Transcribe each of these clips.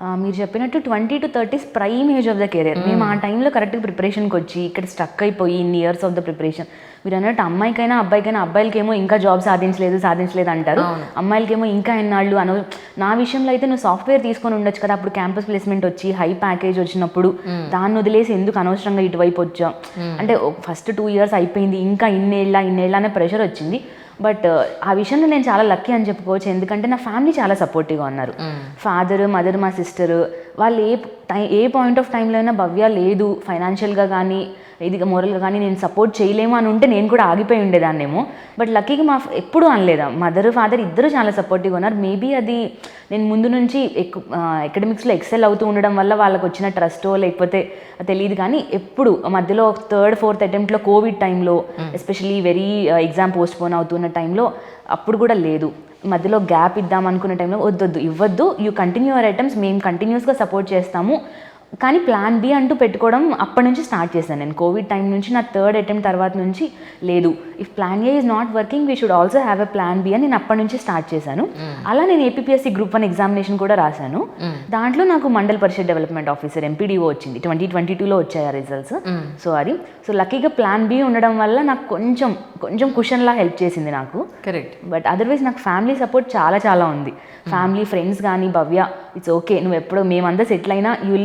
మీరు చెప్పినట్టు 20-30 prime age of the career. మేము ఆ టైంలో కరెక్ట్గా ప్రిపరేషన్కి వచ్చి ఇక్కడ స్టక్ అయిపోయి ఇన్ని ఇయర్స్ ఆఫ్ ద ప్రిపరేషన్. మీరు అన్నట్టు అమ్మాయికైనా అబ్బాయికైనా, అబ్బాయిలకేమో ఇంకా జాబ్ సాధించలేదు అంటారు, అమ్మాయిలకేమో ఇంకా ఎన్నాళ్ళు నా విషయంలో అయితే నువ్వు సాఫ్ట్వేర్ తీసుకొని ఉండొచ్చు కదా, అప్పుడు క్యాంపస్ ప్లేస్మెంట్ వచ్చి హై ప్యాకేజ్ వచ్చినప్పుడు దాన్ని వదిలేసి ఎందుకు అనవసరంగా ఇటువైపు వచ్చావు అంటే ఫస్ట్ 2 years అయిపోయింది, ఇంకా ఇన్నేళ్ళ అనే ప్రెషర్ వచ్చింది. బట్ ఆ విషయంలో నేను చాలా లక్కీ అని చెప్పుకోవచ్చు. ఎందుకంటే నా ఫ్యామిలీ చాలా సపోర్టివ్గా ఉన్నారు. ఫాదర్, మదర్, మా సిస్టర్ వాళ్ళు ఏ పాయింట్ ఆఫ్ టైంలో అయినా భవ్య లేదు ఫైనాన్షియల్గా కానీ ఇది మోరల్గా కానీ నేను సపోర్ట్ చేయలేము అని ఉంటే నేను కూడా ఆగిపోయి ఉండేదాన్నేమో. బట్ లక్కీగా ఎప్పుడూ అనలేదా, మదర్ ఫాదర్ ఇద్దరు చాలా సపోర్టివ్గా ఉన్నారు. మేబీ అది నేను ముందు నుంచి ఎకడమిక్స్లో ఎక్సెల్ అవుతూ ఉండడం వల్ల వాళ్ళకి వచ్చిన ట్రస్టో లేకపోతే తెలియదు, కానీ ఎప్పుడు మధ్యలో 3rd, 4th అటెంప్ట్లో కోవిడ్ టైంలో especially very exam post phone అవుతున్న టైంలో అప్పుడు కూడా లేదు. మధ్యలో గ్యాప్ ఇద్దాం అనుకునే టైంలో వద్దొద్దు ఇవ్వద్దు, యూ కంటిన్యూ యువర్ అటెంప్ట్స్, మేము కంటిన్యూస్గా సపోర్ట్ చేస్తాము, కానీ ప్లాన్ బి అంటూ పెట్టుకోవడం అప్పటి నుంచి స్టార్ట్ చేశాను నేను. కోవిడ్ టైం నుంచి నా 3rd అటెంప్ట్ తర్వాత నుంచి లేదు, if plan A is not working we should also have a plan B అని నేను అప్పటి నుంచి స్టార్ట్ చేశాను. అలా నేను ఏపీఎస్సీ గ్రూప్ 1 ఎగ్జామినేషన్ కూడా రాశాను. దాంట్లో నాకు మండల్ పరిషత్ డెవలప్మెంట్ ఆఫీసర్ MPDO వచ్చింది. 2022లో వచ్చాయి ఆ రిజల్ట్స్. సో లక్కీగా ప్లాన్ బి ఉండడం వల్ల నాకు కొంచెం కుషన్లా హెల్ప్ చేసింది నాకు. కరెక్ట్. బట్ అదర్వైజ్ నాకు ఫ్యామిలీ సపోర్ట్ చాలా ఉంది. ఫ్యామిలీ, ఫ్రెండ్స్ కానీ భవ్య ఇట్స్ ఓకే, నువ్వు ఎప్పుడో మేమంతా సెటిల్ అయినా యూ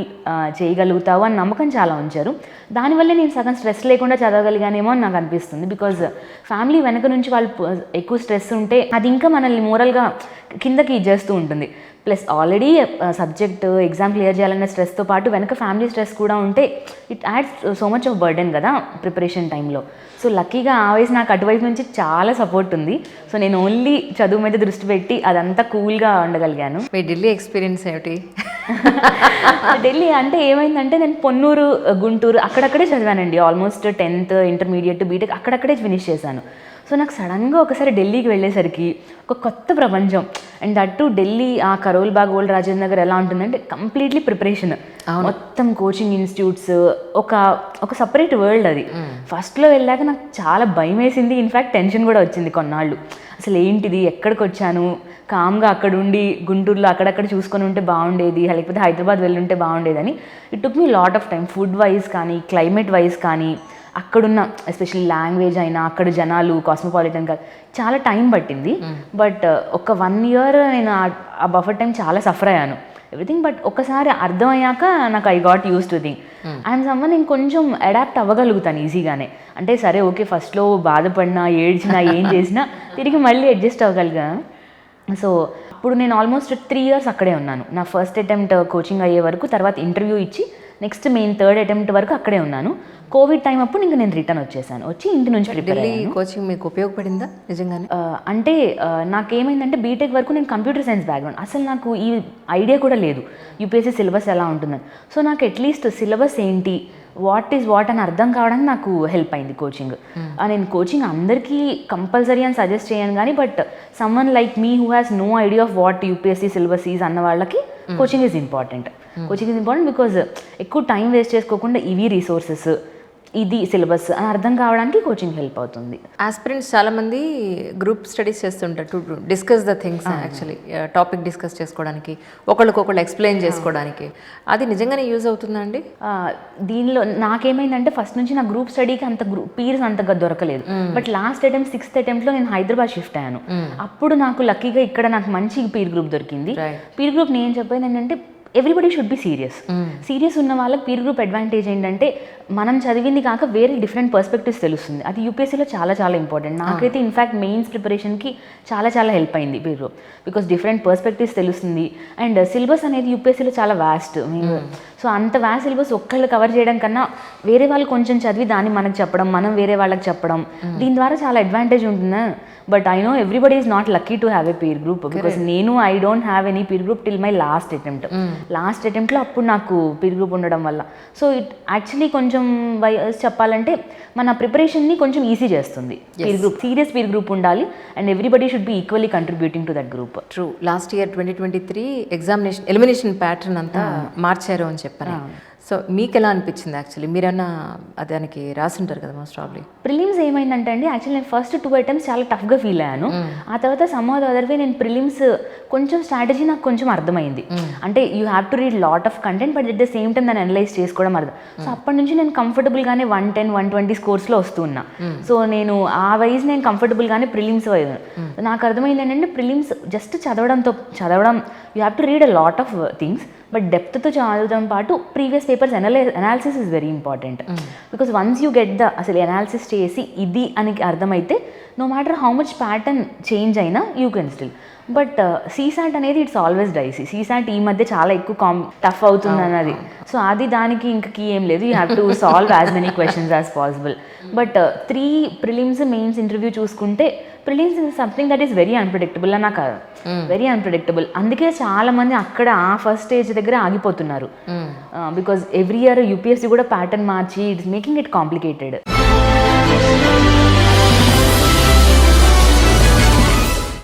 చేయగలుగుతావు అని నమ్మకం చాలా ఉంచారు. దానివల్లే నేను సగం స్ట్రెస్ లేకుండా చదవగలిగానేమో అని నాకు అనిపిస్తుంది. బికాజ్ ఫ్యామిలీ వెనక నుంచి వాళ్ళు ఎక్కువ స్ట్రెస్ ఉంటే అది ఇంకా మనల్ని మోరల్గా కిందకి చేస్తూ ఉంటుంది. Plus already subject exam clear చేయాలన్న స్ట్రెస్తో పాటు వెనక ఫ్యామిలీ స్ట్రెస్ కూడా ఉంటే it adds so much of burden కదా ప్రిపరేషన్ టైంలో. సో లక్కీగా ఆ వయసు నాకు అటువైపు నుంచి చాలా సపోర్ట్ ఉంది. సో నేను ఓన్లీ చదువు మీద దృష్టి పెట్టి అదంతా కూల్గా ఉండగలిగాను. మీ ఢిల్లీ ఎక్స్పీరియన్స్ ఏమిటి? ఢిల్లీ అంటే ఏమైందంటే నేను పొన్నూరు, గుంటూరు అక్కడక్కడే చదివానండి. ఆల్మోస్ట్ 10th, ఇంటర్మీడియట్, బీటెక్ అక్కడక్కడే ఫినిష్ చేశాను. సో నాకు సడన్గా ఒకసారి ఢిల్లీకి వెళ్ళేసరికి ఒక కొత్త ప్రపంచం. అండ్ అటు ఢిల్లీ ఆ కరోల్ బాగ్, ఓల్డ్ రాజేంద్ర నగర్ ఎలా ఉంటుందంటే కంప్లీట్లీ ప్రిపరేషన్, మొత్తం కోచింగ్ ఇన్స్టిట్యూట్స్, ఒక సపరేట్ వరల్డ్ అది. ఫస్ట్లో వెళ్ళాక నాకు చాలా భయం వేసింది, ఇన్ఫ్యాక్ట్ టెన్షన్ కూడా వచ్చింది కొన్నాళ్ళు. అసలు ఏంటిది, ఎక్కడికి వచ్చాను, కామ్గా అక్కడ ఉండి గుంటూరులో అక్కడక్కడ చూసుకొని ఉంటే బాగుండేది, లేకపోతే హైదరాబాద్ వెళ్ళుంటే బాగుండేదని. It took me lot of time, food wise కానీ క్లైమేట్ వైజ్ కానీ అక్కడున్న ఎస్పెషల్లీ లాంగ్వేజ్ అయినా అక్కడ జనాలు కాస్మోపాలిటన్ చాలా టైం పట్టింది. బట్ ఒక 1 year నేను ఆ బఫర్ టైం చాలా సఫర్ అయ్యాను ఎవ్రీథింగ్. బట్ ఒకసారి అర్థమయ్యాక నాకు I got use to thing I'm someone, నేను కొంచెం అడాప్ట్ అవ్వగలుగుతాను ఈజీగానే. అంటే సరే ఓకే, ఫస్ట్లో బాధపడినా ఏడ్చినా ఏం చేసినా తిరిగి మళ్ళీ అడ్జస్ట్ అవ్వగలిగాను. సో అప్పుడు నేను ఆల్మోస్ట్ 3 years అక్కడే ఉన్నాను. నా ఫస్ట్ అటెంప్ట్ కోచింగ్ అయ్యే వరకు, తర్వాత ఇంటర్వ్యూ ఇచ్చి నెక్స్ట్ మెయిన్ 3rd అటెంప్ట్ వరకు అక్కడే ఉన్నాను. కోవిడ్ టైం అప్పుడు ఇంకా నేను రిటర్న్ వచ్చి ఇంటి నుంచి ప్రిపేర్ అయ్యాను. కోచింగ్ మీకు ఉపయోగపడిందా నిజంగానే? అంటే నాకేమైందంటే బీటెక్ వరకు నేను కంప్యూటర్ సైన్స్ బ్యాక్గ్రౌండ్, అసలు నాకు ఈ ఐడియా కూడా లేదు యూపీఎస్సీ సిలబస్ ఎలా ఉంటుందని. సో నాకు అట్లీస్ట్ సిలబస్ ఏంటి, వాట్ ఈజ్ వాట్ అని అర్థం కావడానికి నాకు హెల్ప్ అయింది కోచింగ్. నేను కోచింగ్ అందరికీ కంపల్సరీ అని సజెస్ట్ చేయను కానీ, but someone like me who has no idea of what UPSC syllabus is అన్న వాళ్ళకి కోచింగ్ ఈజ్ ఇంపార్టెంట్. బికాజ్ ఎక్కువ టైం వేస్ట్ చేసుకోకుండా ఇవి రిసోర్సెస్, ఇది సిలబస్ అని అర్థం కావడానికి కోచింగ్ హెల్ప్ అవుతుంది. ఆస్పిరెంట్స్ చాలామంది గ్రూప్ స్టడీస్ చేస్తుంటారు to discuss the things, actually topic discuss చేసుకోవడానికి, ఒకళ్ళకొకళ్ళు ఎక్స్ప్లెయిన్ చేసుకోవడానికి. అది నిజంగానే యూజ్ అవుతుందా అండి? దీనిలో నాకేమైందంటే ఫస్ట్ నుంచి నా గ్రూప్ స్టడీకి అంత పీర్స్ అంతగా దొరకలేదు. బట్ లాస్ట్ అటెంప్ట్ 6th అటెంప్ట్లో నేను హైదరాబాద్ షిఫ్ట్ అయ్యాను. అప్పుడు నాకు లక్కీగా ఇక్కడ నాకు మంచి పీర్ గ్రూప్ దొరికింది. పీర్ గ్రూప్ నేను చెప్పేది ఏంటంటే ఎవ్రీబడి షుడ్ బి సీరియస్ ఉన్న వాళ్ళకి పీర్ గ్రూప్ అడ్వాంటేజ్ ఏంటంటే మనం చదివింది కాక వేరే డిఫరెంట్ పర్స్పెక్టివ్స్ తెలుస్తుంది. అది యూపీఎస్సీలో చాలా ఇంపార్టెంట్. నాకైతే ఇన్ఫ్యాక్ట్ మెయిన్స్ ప్రిపరేషన్కి చాలా హెల్ప్ అయింది peer group, because different perspectives తెలుస్తుంది. అండ్ సిలబస్ అనేది యూపీఎస్సీలో చాలా వాస్ట్. సో అంత వాస్ట్ సిలబస్ ఒక్కళ్ళు కవర్ చేయడం కన్నా వేరే వాళ్ళు కొంచెం చదివి దాన్ని మనకు చెప్పడం, మనం వేరే వాళ్ళకి చెప్పడం, దీని ద్వారా చాలా అడ్వాంటేజ్ ఉంటుందా. But I know everybody is not lucky to have a peer group, because నేను I don't have any peer group till my last అటెంప్ట్లో అప్పుడు నాకు పీర్ గ్రూప్ ఉండడం వల్ల. సో ఇట్ యాక్చువల్లీ కొంచెం చెప్పాలంటే మన ప్రిపరేషన్ని కొంచెం ఈజీ చేస్తుంది peer group. Serious peer group ఉండాలి and everybody should be equally contributing to that group. True. Last year 2023 elimination pattern అంతా మార్చారు అని చెప్పారు. సో మీకు ఎలా అనిపించింది యాక్చువల్లీ? మీరన్నా దానికి రాసింటారు కదా మోస్ట్ ప్రాబ్లీ. ప్రిలిమ్స్ ఏమైందంటే అండి, యాక్చువల్లీ నేను ఫస్ట్ 2 అటెంప్ట్స్ చాలా టఫ్గా ఫీల్ అయ్యాను. ఆ తర్వాత సమ్ ఆర్ అదర్ వే నేను ప్రిలిమ్స్ కొంచెం స్ట్రాటజీ నాకు కొంచెం అర్థమైంది. అంటే you have to read lot of content but at the same time దాన్ని అనలైజ్ చేసుకోవడం అర్థం. సో అప్పటి నుంచి నేను కంఫర్టబుల్గానే 110, 120 స్కోర్స్లో వస్తున్నా. సో నేను ఆ వైజ్ నేను కంఫర్టబుల్గానే ప్రిలిమ్స్ నాకు అర్థమైంది ఏంటంటే ప్రిలిమ్స్ జస్ట్ చదవడం you have to read a lot of things but డెప్త్తో చదవడం పాటు previous papers analysis is very important. Because once you get అసలు అనాలిసిస్ చేసి ఇది అని అర్థమైతే no matter how much pattern change అయినా you can still. But CSAT అనేది ఇట్స్ ఆల్వేస్ డైసీ. సీసాట్ ఈ మధ్య చాలా ఎక్కువ టఫ్ అవుతుంది అన్నది. సో అది దానికి ఇంకా కీ ఏం లేదు, you have to solve as many questions as possible. But 3 prelims mains interview చూసుకుంటే prelims is something that is very unpredictable అని నాకు వెరీ అన్ప్రెడిక్టబుల్. అందుకే చాలా మంది అక్కడ ఆ ఫస్ట్ స్టేజ్ దగ్గర ఆగిపోతున్నారు. బికాజ్ ఎవ్రీ ఇయర్ యూపీఎస్సీ కూడా pattern March it's making it complicated.